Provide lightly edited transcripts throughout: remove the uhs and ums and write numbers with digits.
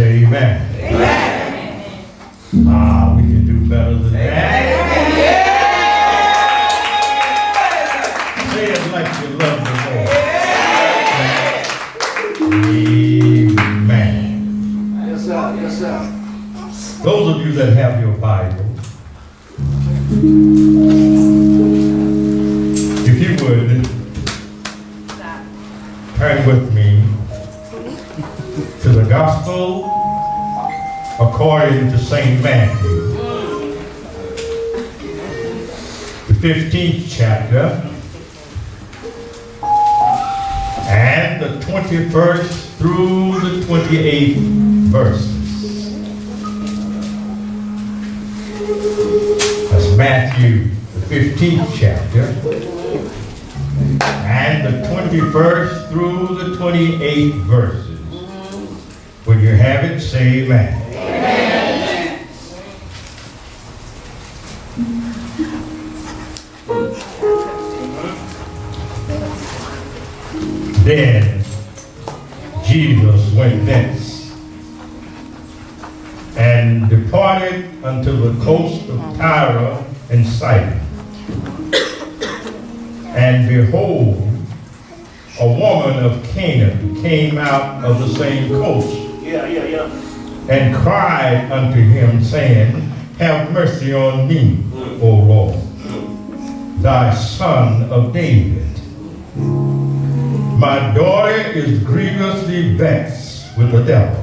say amen. Amen. We can do better than that. Say it like you love the Lord. Amen. Yes, sir. Yes, sir. Those of you that have your Bible, if you would, turn with me to the Gospel according to St. Matthew, the 15th chapter, and the 21st through the 28th verses. That's Matthew, the 15th chapter, and the 21st through the 28th verses. When you have it, say amen. Amen. Then Jesus went thence and departed unto the coast of Tyre and Sidon. And behold, a woman of Canaan came out of the same coast and cried unto him, saying, Have mercy on me, O Lord, thy son of David. My daughter is grievously vexed with the devil.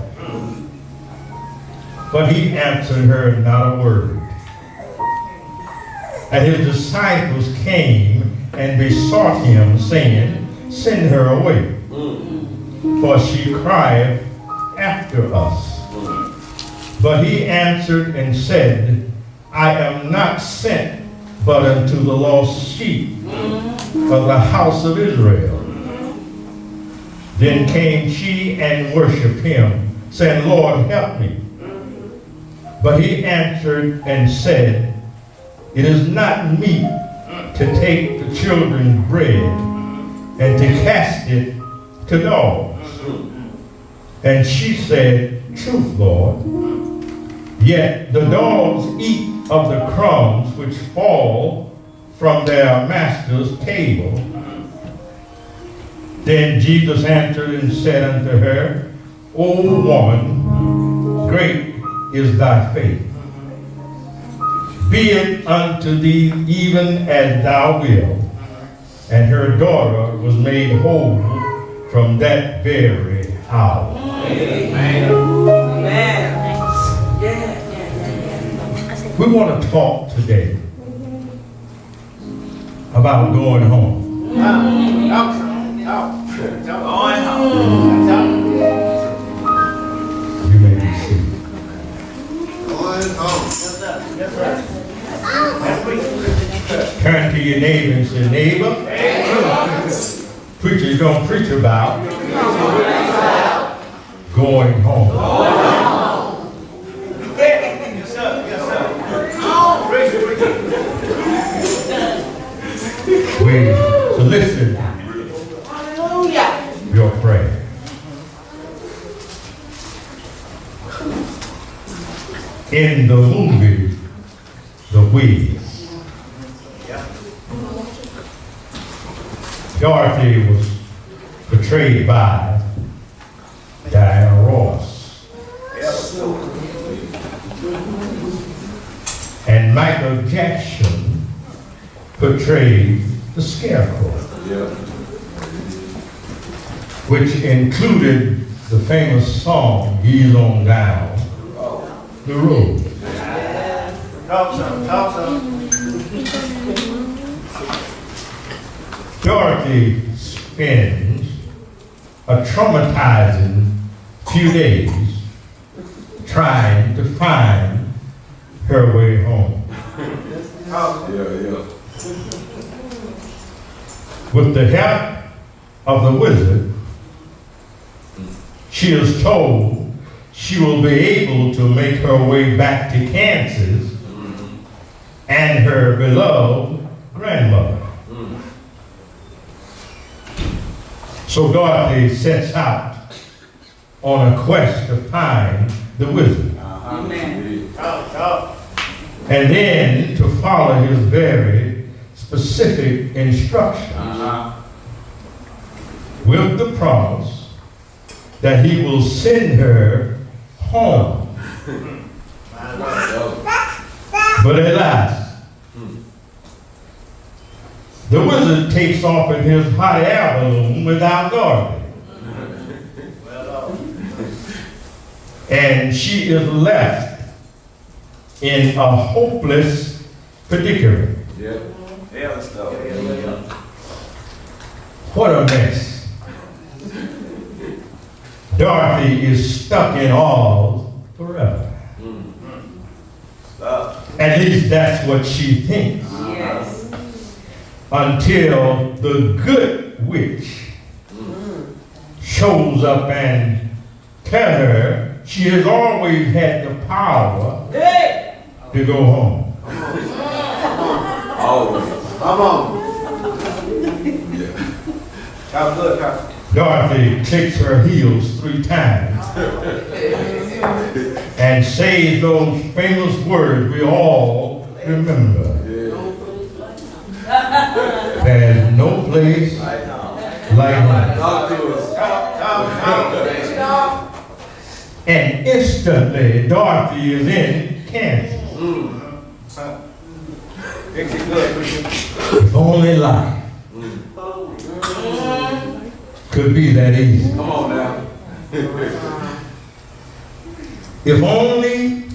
But he answered her not a word. And his disciples came and besought him, saying, Send her away, for she crieth after us. But he answered and said, I am not sent but unto the lost sheep of the house of Israel. Then came she and worshipped him, saying, Lord, help me. But he answered and said, It is not meet to take the children's bread and to cast it to dogs. And she said, Truth, Lord. Yet the dogs eat of the crumbs which fall from their master's table. Then Jesus answered and said unto her, O woman, great is thy faith. Be it unto thee even as thou wilt. And her daughter was made whole from that very hour. Amen. Amen. We want to talk today about going home. You may be seated. Going home. Turn to your neighbor and say, Neighbor, preacher's going to preach about going home. We solicit your prayer. In the movie, The Wiz, Dorothy was portrayed by Diana Ross. And Michael Jackson portrayed the Scarecrow, which included the famous song, He's on Down the Road. Talk some. Dorothy spends a traumatizing few days trying to find her way home. With the help of the wizard, she is told she will be able to make her way back to Kansas and her beloved grandmother. So Dorothy sets out on a quest to find the wizard. Amen. Talk. And then to follow his very specific instructions with the promise that he will send her home. But alas, the wizard takes off in his hot air balloon without Dorothy. And she is left in a hopeless predicament. What a mess. Dorothy is stuck in Oz forever. At least that's what she thinks. Yes. Until the good witch shows up and tell her she has always had the power to go home. Come on. Talk good, talk. Dorothy clicks her heels 3 times and says those famous words we all remember. There's no place like home. Talk. And instantly, Dorothy is in Kansas. Fix it good. If only life could be that easy. Come on now. If only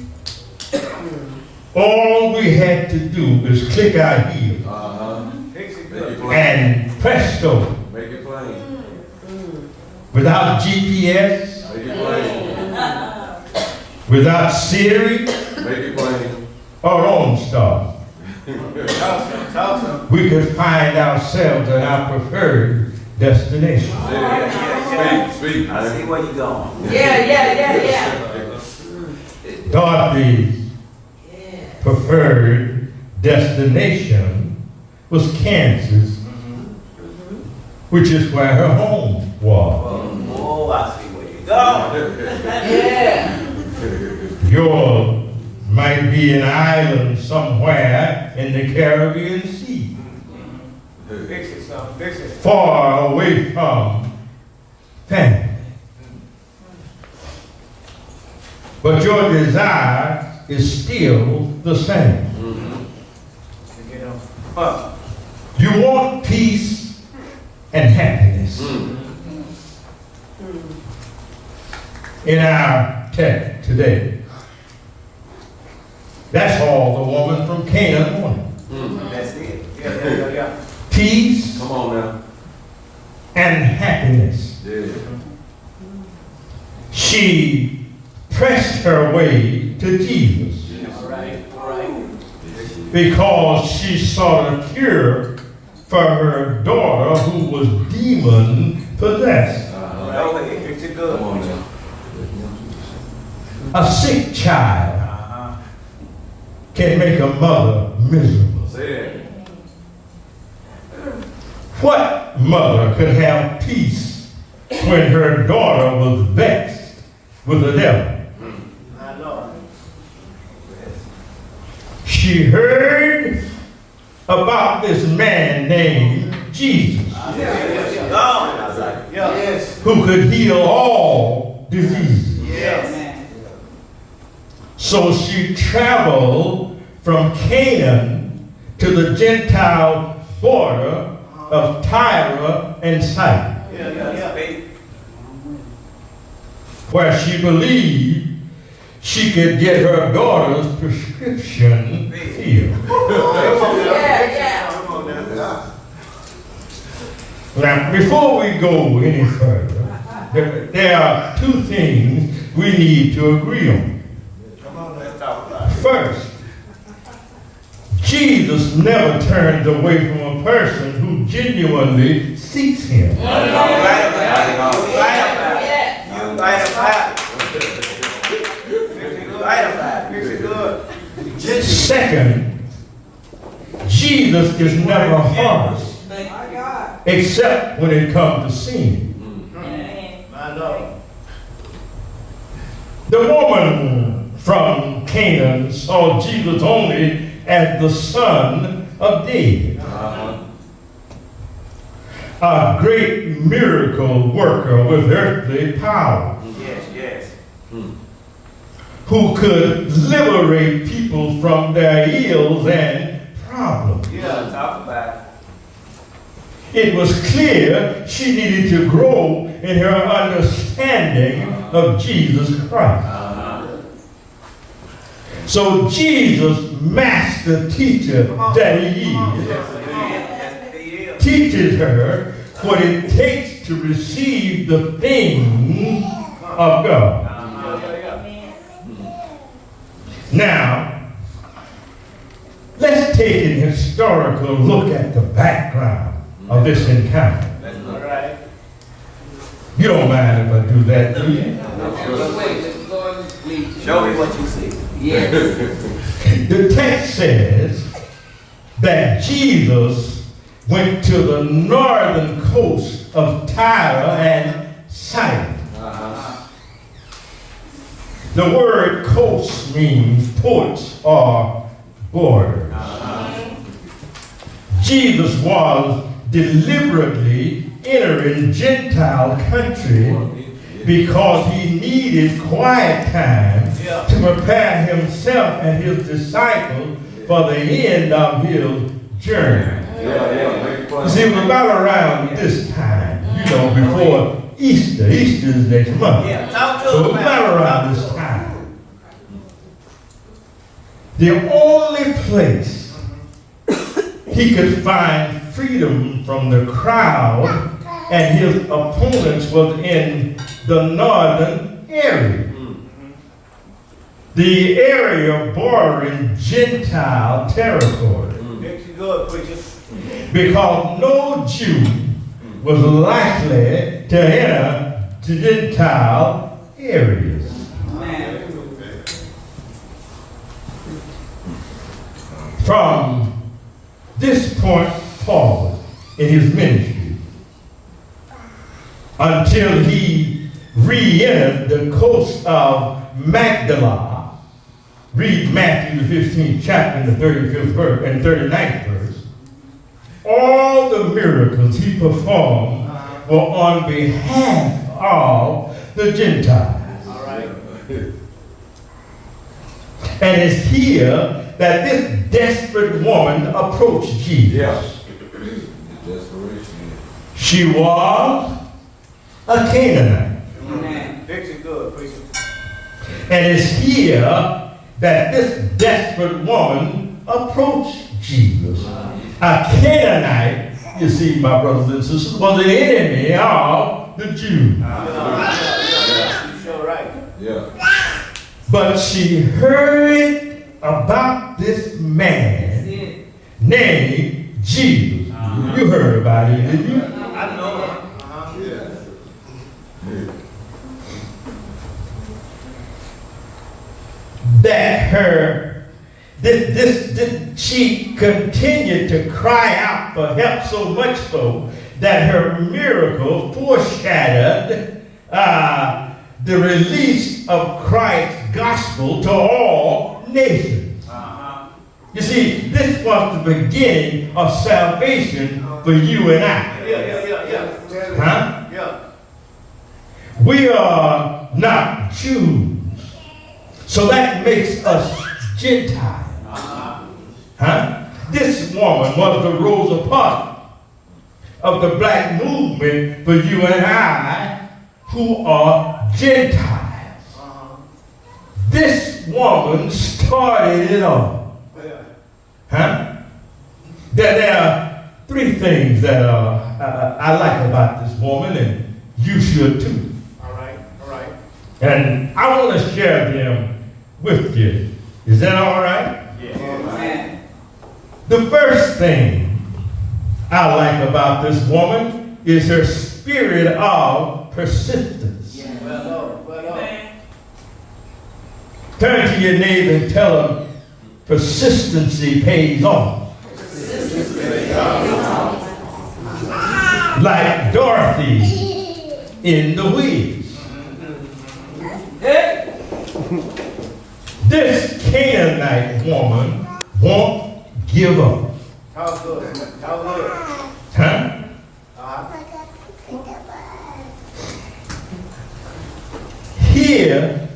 all we had to do is click our heels Fix it Make it good. plain. and presto, Make it plain. without GPS, Make it plain. without Siri Make it plain. or OnStar, Talk. we could find ourselves at our preferred destination. Speak. I see where you going. Yeah. Dorothy's preferred destination was Kansas, which is where her home was. Oh, I see where you going. Yeah. Yours might be an island somewhere in the Caribbean Sea, Fix it, son. Fix it. far away from family. But your desire is still the same. Get on. Fuck. You want peace and happiness. In our text today, that's all the woman from Canaan wanted. That's it. Yeah. Peace Come on now. and happiness. Yeah. She pressed her way to Jesus All right. because she sought a cure for her daughter who was demon possessed. Go ahead. Fix it good. Come on now. A sick child can make a mother miserable. Say that. What mother could have peace when her daughter was vexed with the devil? My Lord. She heard about this man named Jesus Yes. who could heal all diseases. Yes. So she traveled from Canaan to the Gentile border of Tyre and Sidon, where she believed she could get her daughter's prescription filled. Come on now. Now, before we go any further, there are 2 things we need to agree on. Come on, let's talk about it. First, Jesus never turns away from a person who genuinely seeks him. Second, Jesus is never harsh except when it comes to sin. My Lord. The woman from Canaan saw Jesus only as the son of David, a great miracle worker with earthly power, Yes, yes. who could liberate people from their ills and problems. Yeah, talk about it. It was clear she needed to grow in her understanding of Jesus Christ. So Jesus, master teacher that he is, Yes, he is. teaches her what it takes to receive the things of God. Now, let's take an historical look at the background of this encounter. That's all right. You don't mind if I do that, do you? But wait, let's go and please. Show me what you see. Yes. The text says that Jesus went to the northern coast of Tyre and Sidon. The word coast means ports or borders. Jesus was deliberately entering Gentile country because he needed quiet time to prepare himself and his disciples for the end of his journey. You see, it was about around this time, you know, before Easter. Easter is next month. Yeah, talk to So him it was about around this time. The only place he could find freedom from the crowd and his opponents was in the northern area. The area bordering Gentile territory. Makes you good, preacher. Because no Jew was likely to enter to Gentile areas. From this point forward in his ministry, until he re-entered the coast of Magdala, read Matthew the 15th chapter and the 35th verse and 39th verse, all the miracles he performed were on behalf of the Gentiles. All right. And it's here that this desperate woman approached Jesus. She was a Canaanite. Amen. Makes you good, preacher. And it's here that this desperate woman approached Jesus. A Canaanite, you see, my brothers and sisters, was an enemy of the Jews. You sure right. But she heard about this man named Jesus. You heard about him, didn't you? I know it. She continued to cry out for help, so much so that her miracle foreshadowed the release of Christ's gospel to all nations. You see, this was the beginning of salvation for you and I. Yeah. Huh? Yeah. We are not Jews, so that makes us Gentiles. Huh? This woman was the Rosa Parks of the black movement for you and I who are Gentiles. This woman started it all. Huh? There are three things that I like about this woman, and you should too. All right. And I want to share them with you. Is that all right? Yeah. The first thing I like about this woman is her spirit of persistence. Well done. Turn to your neighbor and tell him persistency pays off. Like Dorothy in The Wiz. Canaanite woman won't give up. Talk good. Talk good. Huh? Here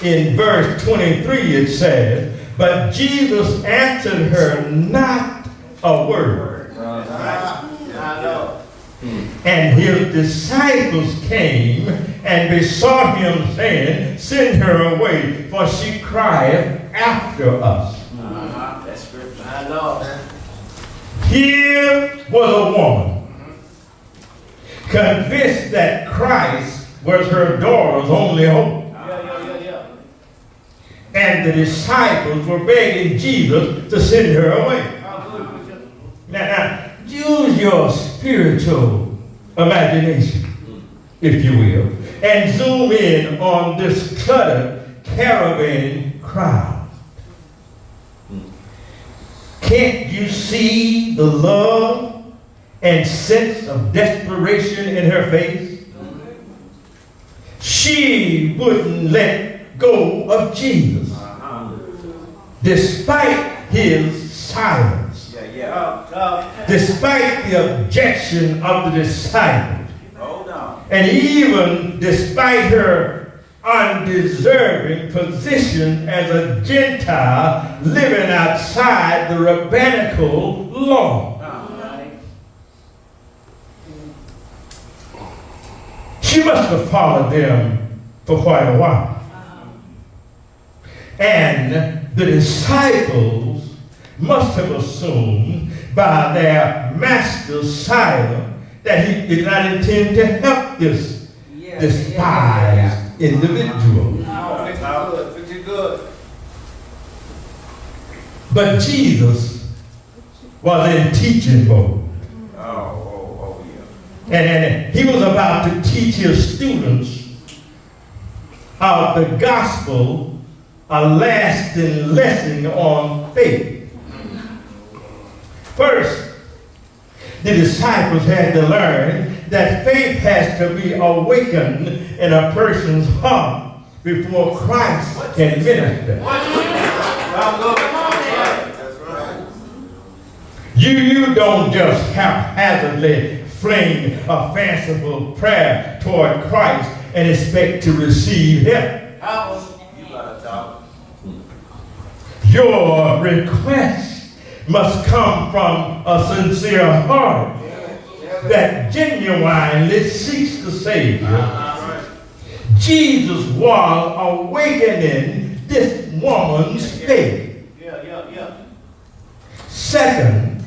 in verse 23 it says, but Jesus answered her not a word. I know. And his disciples came and besought him, saying, send her away, for she crieth after us. That's scripture. I know. Here was a woman convinced that Christ was her daughter's only hope. Yeah. And the disciples were begging Jesus to send her away. Talk good, preacher. Now, use your spiritual imagination, if you will, and zoom in on this cluttered caravan crowd. Can't you see the love and sense of desperation in her face? She wouldn't let go of Jesus, despite his silence. Despite the objection of the disciples, and even despite her undeserving position as a Gentile living outside the rabbinical law. She must have followed them for quite a while. And the disciples must have assumed by their master's silence that he did not intend to help this despised individual. Talk good. Preacher good. But Jesus was in teaching mode. And he was about to teach his students of the gospel, a lasting lesson on faith. First, the disciples had to learn that faith has to be awakened in a person's heart before Christ can minister. Talk good. That's right. You don't just haphazardly fling a fanciful prayer toward Christ and expect to receive help. You gotta talk. Your request must come from a sincere heart that genuinely seeks the Savior. Jesus was awakening this woman's faith. Yeah. Second,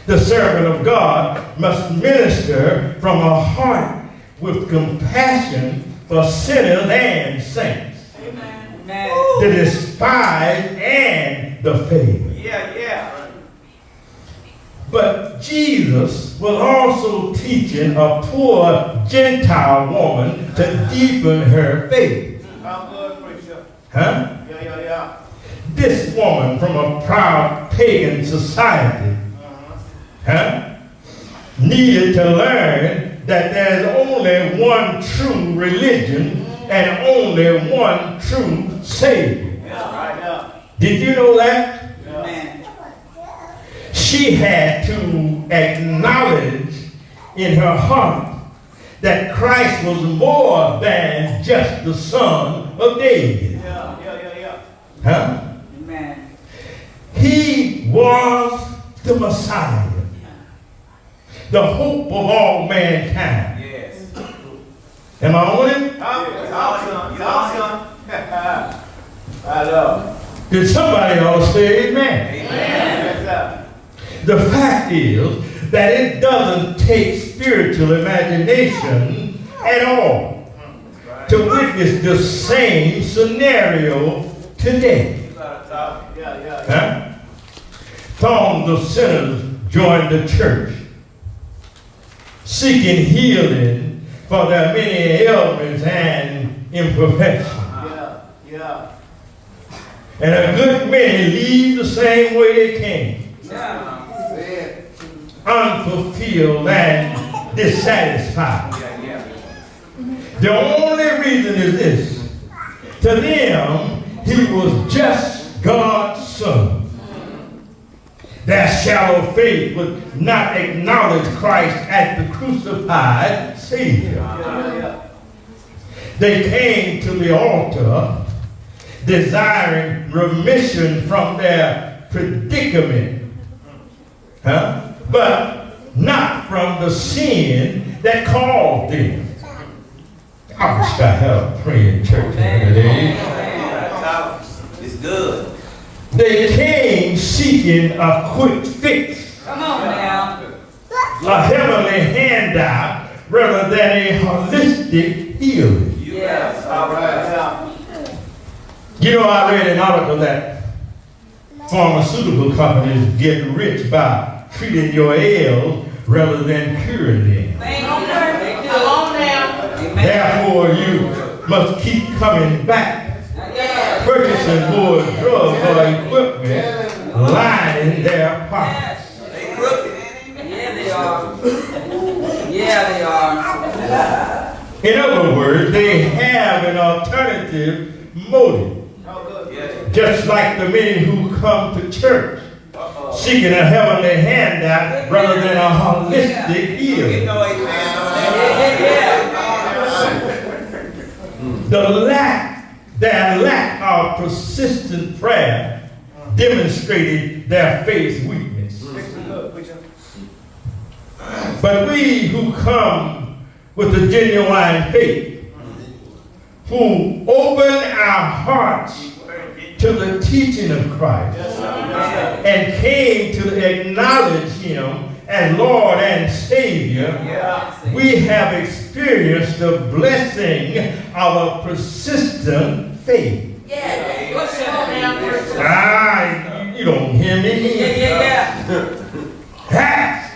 the servant of God must minister from a heart with compassion for sinners and saints, the despised and the favored. Yeah. But Jesus was also teaching a poor Gentile woman to deepen her faith. Talk good, preacher. Huh? Yeah. This woman from a proud pagan society needed to learn that there's only one true religion and only one true Savior. Yeah. Did you know that? Amen. She had to acknowledge in her heart that Christ was more than just the son of David. Yeah. Huh? Amen. He was the Messiah, the hope of all mankind. Yes. Am I on it? Awesome. I know. Did somebody else say amen? Yes, sir. The fact is that it doesn't take spiritual imagination at all to witness the same scenario today. You gotta talk. Yeah. Huh? Throngs of sinners joined the church, seeking healing for their many ailments and imperfections. Yeah. And a good many leave the same way they came, unfulfilled and dissatisfied. The only reason is this: to them, he was just God's son. Their shallow faith would not acknowledge Christ as the crucified Savior. They came to the altar desiring remission from their predicament, but not from the sin that caused them. I wish I had a praying church today. It's good. They came seeking a quick fix, Come on now. a heavenly handout, rather than a holistic healing. Yes. All right. You know, I read an article that pharmaceutical companies get rich by treating your ails rather than curing them. Thank you. Come on now. Amen. Therefore, you must keep coming back, Yes. purchasing more drugs or equipment, lining their pockets. They crooked. Yeah, they are. Yeah, they are. In other words, they have an alternative motive. Just like the men who come to church seeking a heavenly handout rather than a holistic healing. Their lack of persistent prayer demonstrated their faith weakness. But we who come with a genuine faith, who open our hearts to the teaching of Christ and came to acknowledge Him as Lord and Savior, we have experienced the blessing of a persistent faith. You don't hear me? Yeah. Ask,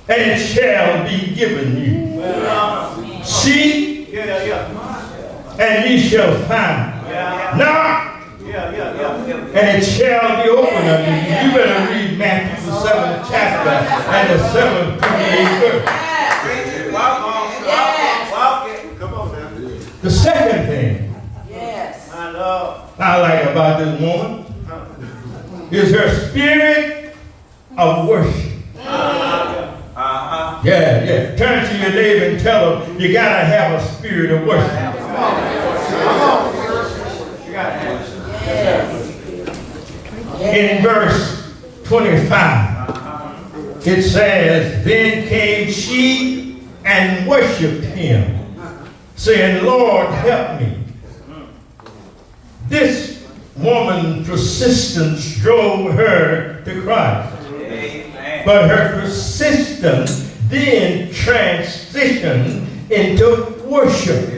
and it shall be given you. Seek, and ye shall find. Knock, and it shall be open unto you. You better read Matthew the 7th chapter and the 7th 28th verse. Walk it. Come on now. The second thing I like about this woman is her spirit of worship. Yeah. Turn to your neighbor and tell them you gotta have a spirit of worship. In verse 25, it says, "Then came she and worshipped him, saying, Lord, help me." This woman's persistence drove her to Christ. But her persistence then transitioned into worship.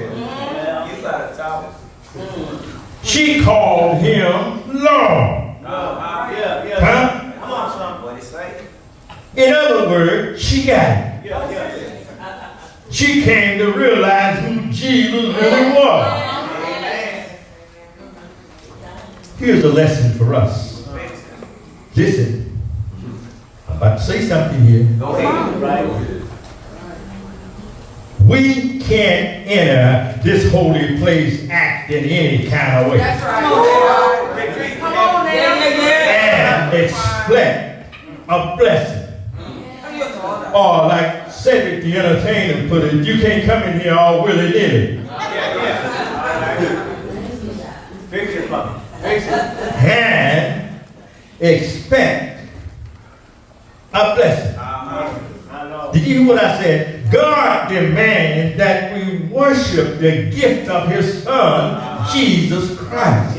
She called him Lord. In other words, she got it. She came to realize who Jesus really was. Here's a lesson for us. Listen, I'm about to say something here. We can't enter this holy place acting any kind of way That's right. Come on now. and expect a blessing. Or like Cedric the Entertainer put it, you can't come in here all willy-nilly and expect a blessing. Did you hear what I said? God demands that we worship the gift of His Son, Jesus Christ.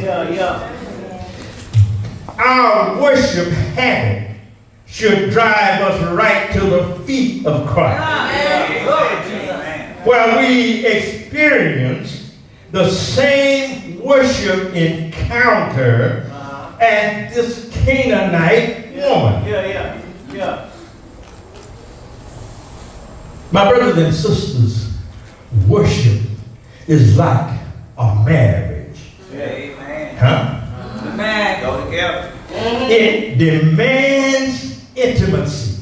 Our worship habit should drive us right to the feet of Christ, where we experience the same worship encounter as this Canaanite woman. My brothers and sisters, worship is like a marriage. Man. Go together. It demands intimacy.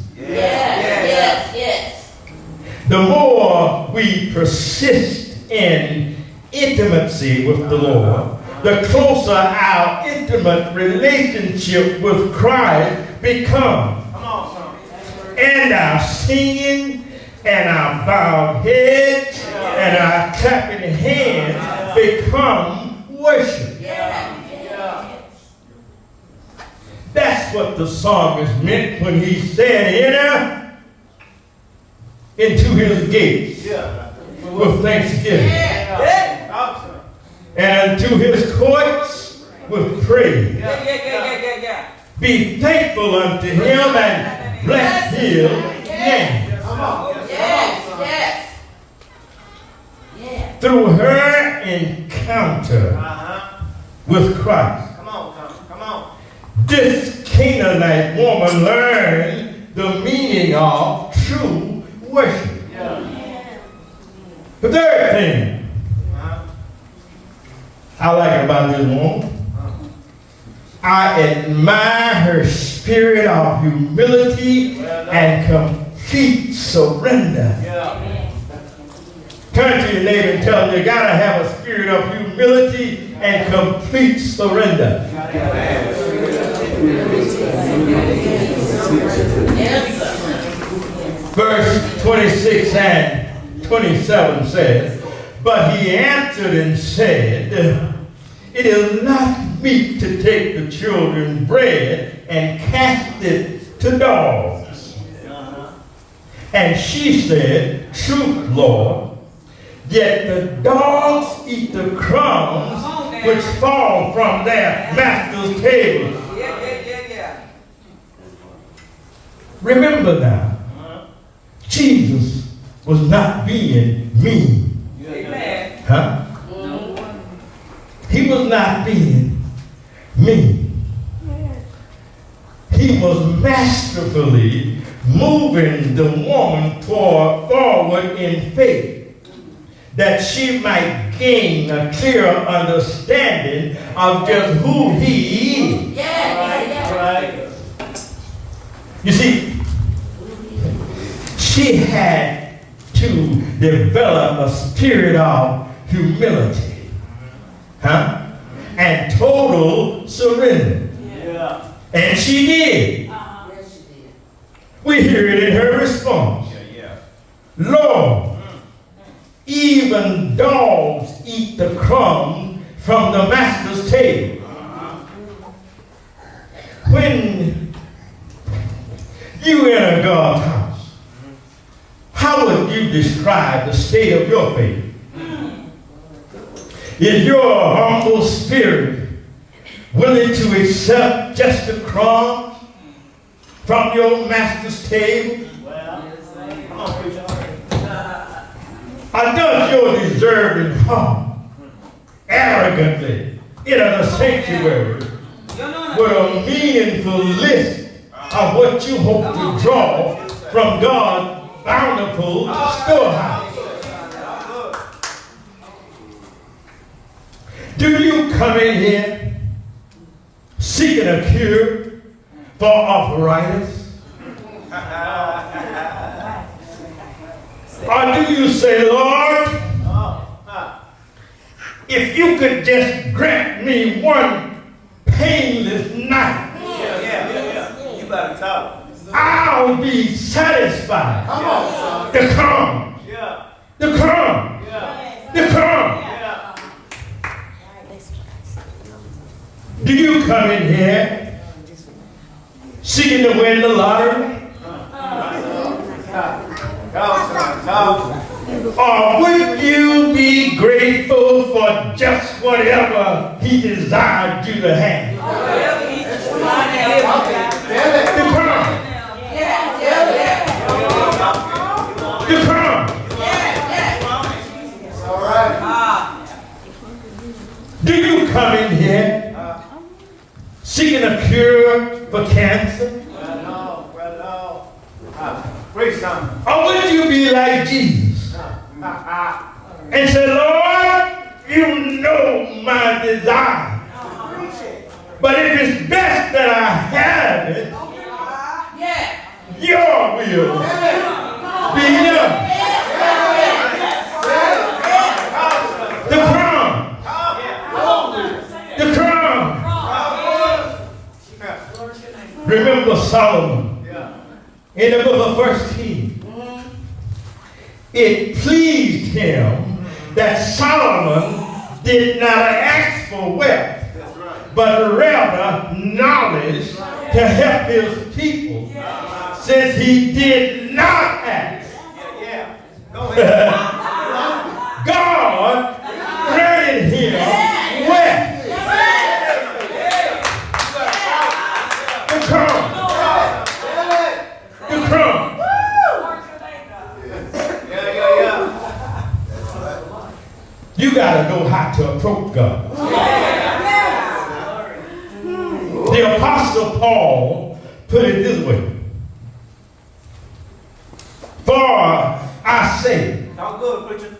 The more we persist in intimacy with the Lord, the closer our intimate relationship with Christ becomes. Come on, son. And our singing and our bowed heads and our clapping hands become worship. That's what the psalmist meant when he said, enter into his gates with thanksgiving and into his courts with praise. Be thankful unto him and bless his name. Through her encounter with Christ, Come on. this Canaanite woman learned the meaning of true worship. The third thing I like about this woman, I admire her spirit of humility and complete surrender. Turn to your neighbor and tell them you gotta have a spirit of humility and complete surrender. Verse 26 and 27 says, but he answered and said, it is not meet to take the children's bread and cast it to dogs. And she said, truth, Lord, yet the dogs eat the crumbs which fall from their master's table. Remember now, Jesus was not being mean. Huh? He was not being mean. He was masterfully moving the woman forward in faith, that she might gain a clear understanding of just who he is. You see, she had to develop a spirit of humility, and total surrender. And she did. We hear it in her response. Lord, even dogs eat the crumbs from the master's table. When you enter God's house, how would you describe the state of your faith? Is your humble spirit willing to accept just the crumbs from your master's table? Or does your deserving heart arrogantly enter the sanctuary with a meaningful list of what you hope to draw from God's bountiful storehouse? Do you come in here seeking a cure for arthritis? Or do you say, Lord, if you could just grant me one painless night, You better talk. I'll be satisfied. Come on, son. The crumbs, the crumbs, the crumbs. Do you come in here seeking to win the lottery? Or would you be grateful for just whatever he desired you to have? The crumbs. The crumbs. All right. Do you come in here seeking a cure for cancer? Or would you be like Jesus and say, Lord, you know my desire, but if it's best that I have it, your will be done. The crumbs. remember Solomon Yeah. in the book of 1 Kings. It pleased him that Solomon did not ask for wealth, That's right. but rather knowledge to help his people, since he did not ask. Yeah, yeah. Go ahead. God granted him wealth to come. To come. Yeah, yeah, yeah. You got to know how to approach God. The Apostle Paul put it this way. For I say, Talk good, preacher.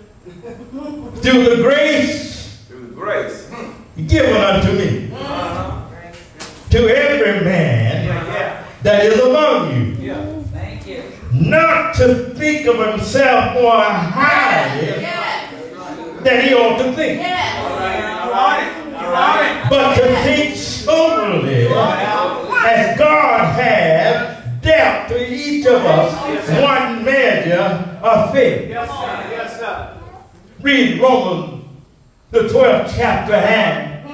through the grace Through the grace. given unto me, to every man Yeah, yeah. that is among you, Yeah. Thank you. not to think of himself more highly than he ought to think, You on it. You on it. but to think soberly, as God has dealt to each of us one measure of faith. Yes, sir. Yes, sir. Read Romans, the 12th chapter and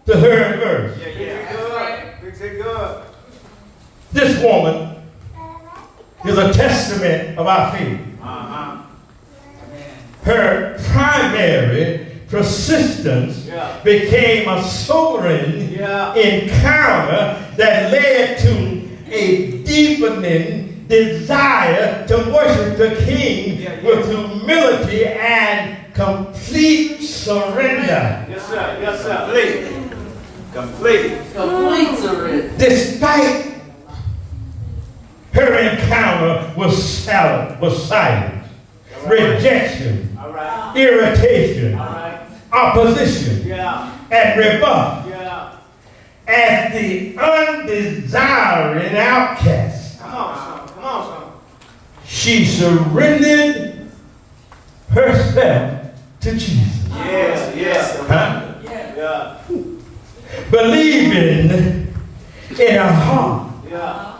the 3rd verse. Yeah, yeah. Good. Fix it good. This woman is a testament of our faith. Uh-huh. Her primary persistence Yeah. became a sobering Yeah. encounter that led to a deepening desire to worship the King Yeah, yeah. with humility and complete surrender. Yes, sir. Yes, sir. Complete. Complete. Complete surrender. Despite her encounter with silence, rejection, All right. irritation, All right. opposition, Yeah. and rebuff. Yeah. As the undesiring outcast, Come on, son. Come on, son. she surrendered herself to Jesus. Yes, yes. Huh? Yeah. Believing in her heart Yeah.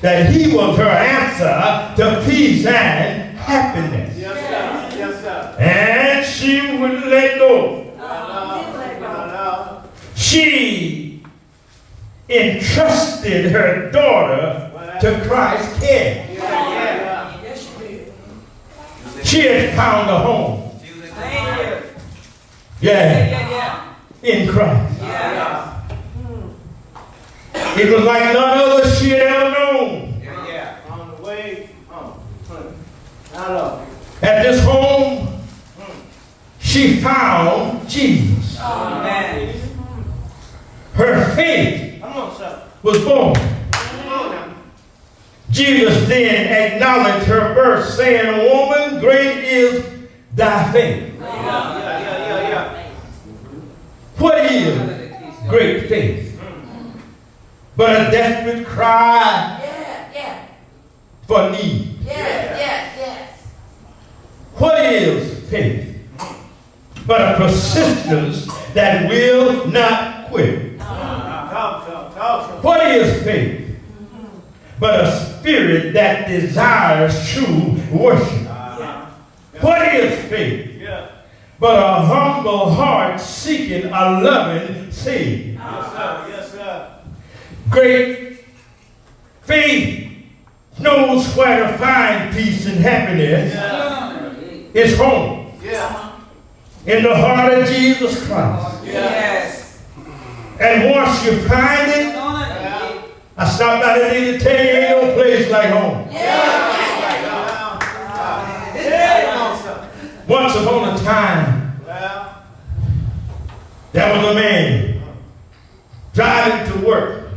that he was her answer to peace and happiness. Yes, sir. Yes, sir. And she wouldn't let go. No. She entrusted her daughter to Christ's care. Yeah. She had found a home. Thank you. Yeah, Yeah. in Christ. Yeah. It was like none other she had ever known. Yeah. On the way. Hello. At this home, she found Jesus. Amen. Her faith Come on, sir. was born. Come on now. Jesus then acknowledged her birth, saying, "Woman, great is thy faith." Yeah. What is great faith? But a desperate cry for need. What is faith? But a persistence that will not quit. Talk. What is faith? But a spirit that desires true worship. What is faith? Yeah. But a humble heart seeking a loving Savior. Yes, sir. Great faith knows where to find peace and happiness. It's home. Yeah. In the heart of Jesus Christ. Yes. And once you find it, I stopped by today to tell you ain't no place like home. Once upon a time, Well, there was a man driving to work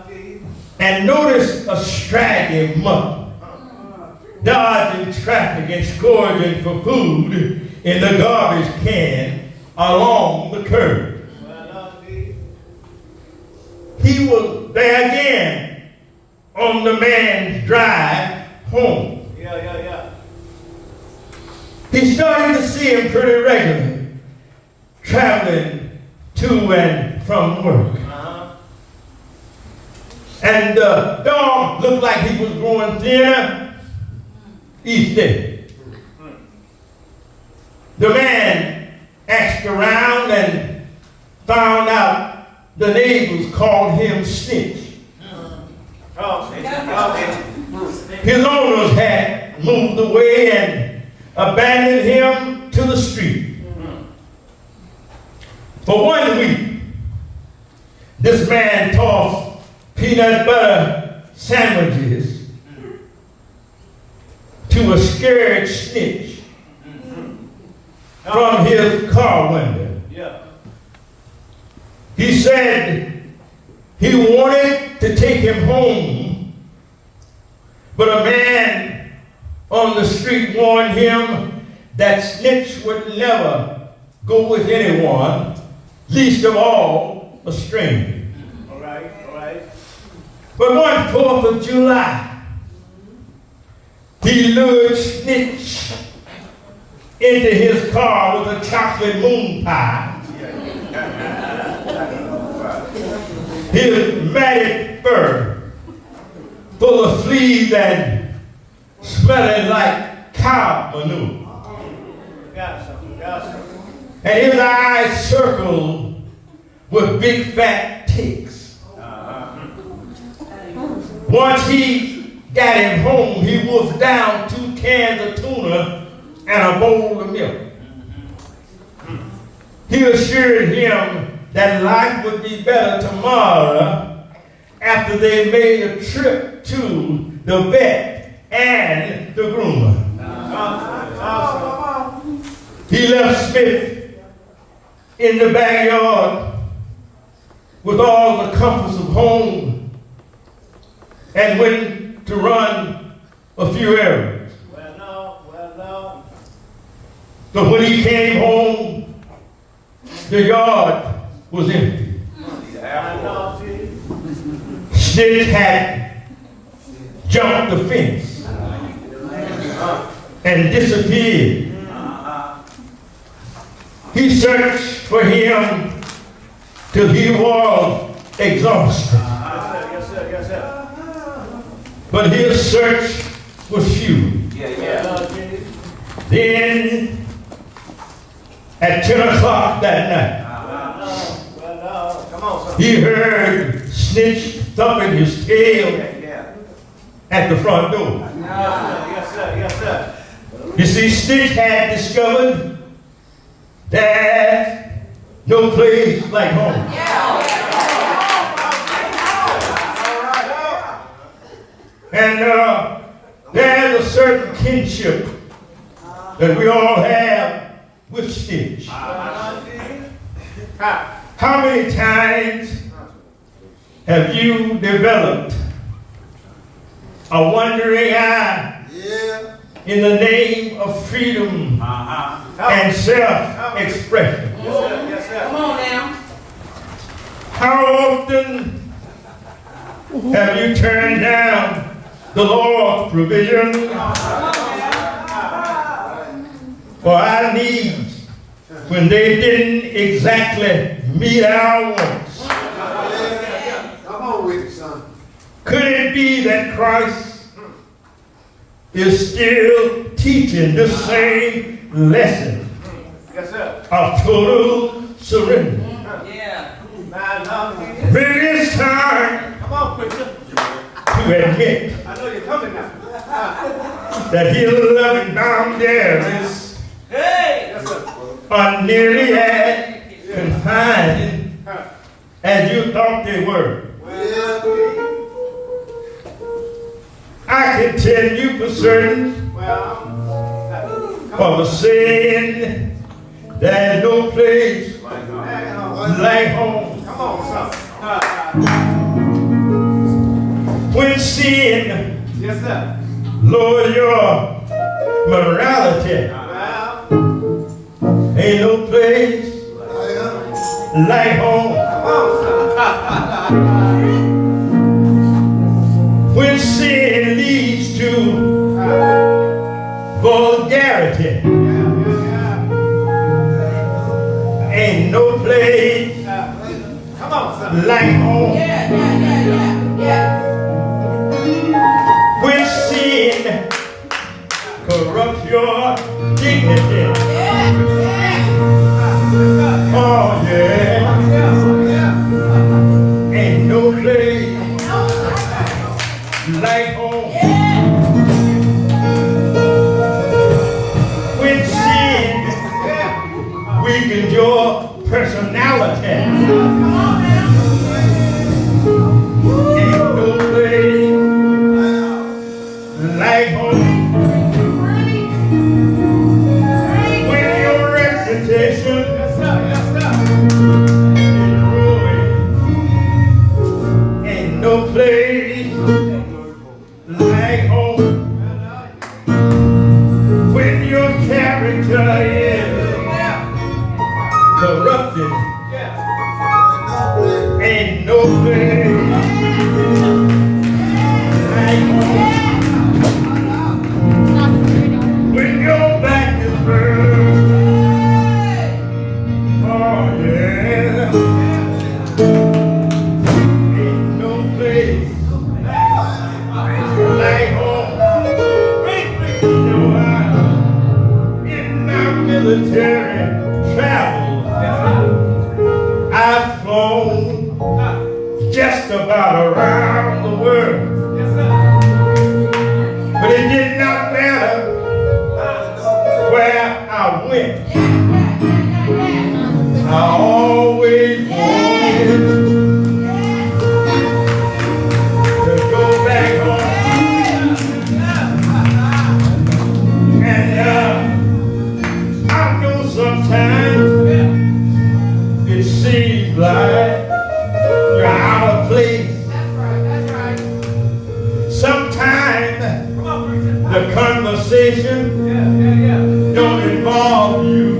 indeed. and noticed a straggling mother dodging traffic and scourging for food in the garbage can along the curb. Well, indeed. He was there again on the man's drive home. Yeah. He started to see him pretty regularly, traveling to and from work. And the dog looked like he was growing thinner each day. The man asked around and found out the neighbors called him Snitch. His owners had moved away and abandoned him to the street. For 1 week, this man tossed peanut butter sandwiches to a scared snitch from his car window. Yeah. He said he wanted to take him home, but a man on the street warned him that Snitch would never go with anyone, least of all a stranger. All right, all right. But one 4th of July, he lured Snitch into his car with a chocolate moon pie. His matted fur full of fleas and smelling like cow manure. Got something, got something. And his eyes circled with big fat ticks. Once he got him home, he wolfed down 2 cans of tuna and a bowl of milk. He assured him that life would be better tomorrow after they made a trip to the vet and the groomer. He left Smith in the backyard with all the comforts of home and went to run a few errands. Well, no. But when he came home, the yard was empty. Well, no, Jesus. Snitch had jumped the fence and disappeared. He searched for him till he was exhausted. Yes, sir, yes, sir. But his search was few. Well, Jesus. Then, at 10 o'clock that night, Well, no. Come on, son. he heard Snitch thumping his tail at the front door. Yes, sir, yes, sir. You see, Snitch had discovered there's no place like home. And there's a certain kinship that we all have with Snitch. How many times have you developed a wandering eye in the name of freedom and self-expression? Yes, sir, yes, sir. Come on now. How often have you turned down the Lord's provision for our needs when they didn't exactly meet our wants? Come on with it, son. Could it be that Christ is still teaching the same lesson Yes, sir. of total surrender? Yeah. Man, no, Jesus. Maybe it's time Come on, preacher. to admit I know you're coming now. that his loving boundaries Hey. Yes, sir. are nearly as confined as you thought they were. I can tell you for certain, Well, for the saying, there's no place like home. come on, son. When sin Yes, sir. lower your morality, Well, ain't no place like home. come on, son. When sin leads to vulgarity, ain't no place Come on, son. like home. Yeah. When sin corrupts your dignity. Oh yeah. Ain't no place like home. When sin weakens your personality. Ain't no place like home. When your reputation is ruined. Ain't no place like home. When your character is corrupted. Ain't no place like home. When your back is burned. Oh yeah. Ain't no place like home. So in my military travel, I've flown just about around the world. But it did not matter where I went. I always wanted to go back home. And I know sometimes it seems like you're out of place. Sometimes the conversation don't involve you.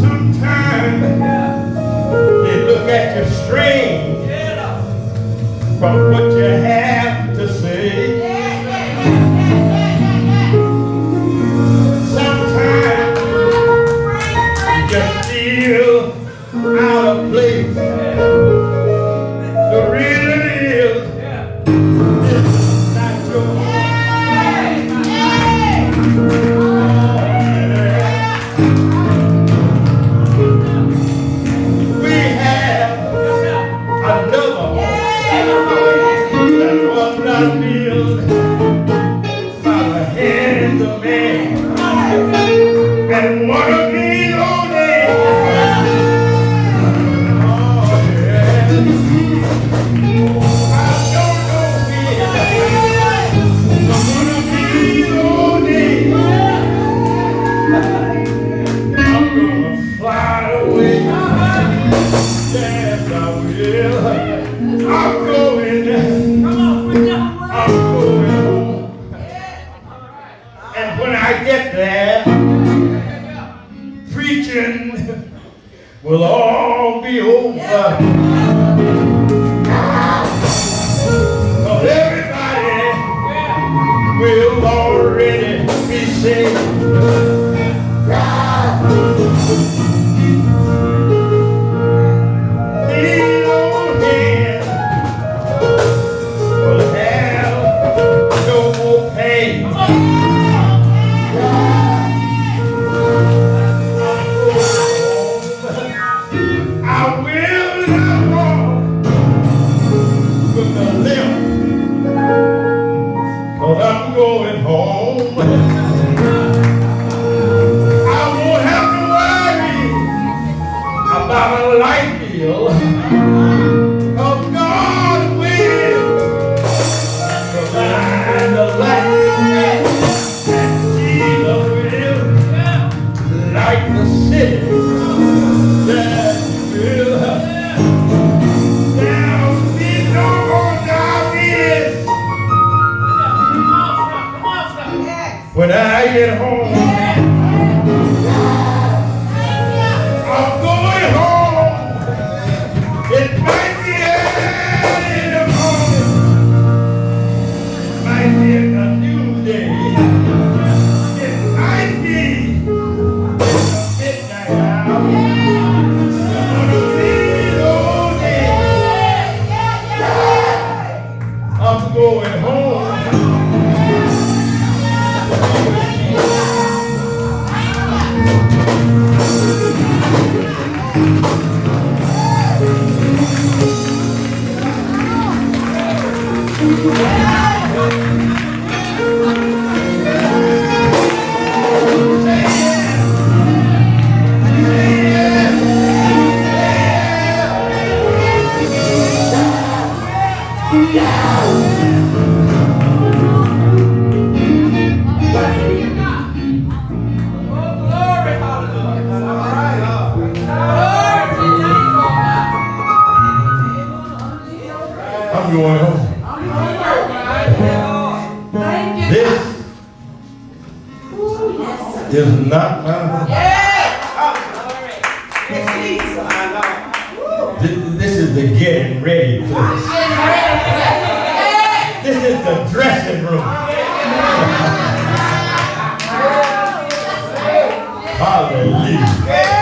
Sometimes they look at you strange from what you have to say. Sometimes you feel out of place. The reason is not your We have another home that was not built by the hands of man. And one of these old days, oh yeah, I don't know when, but one of these old days, I'm gonna fly away. Yes, I will. I'm going home. And when I get there, preaching will all be over. Cause everybody will already be saved. These old hands will have no more pain. I will not walk with a limp, 'cause I'm going home. I is not my. This is the getting ready place. This is the dressing room. Hallelujah.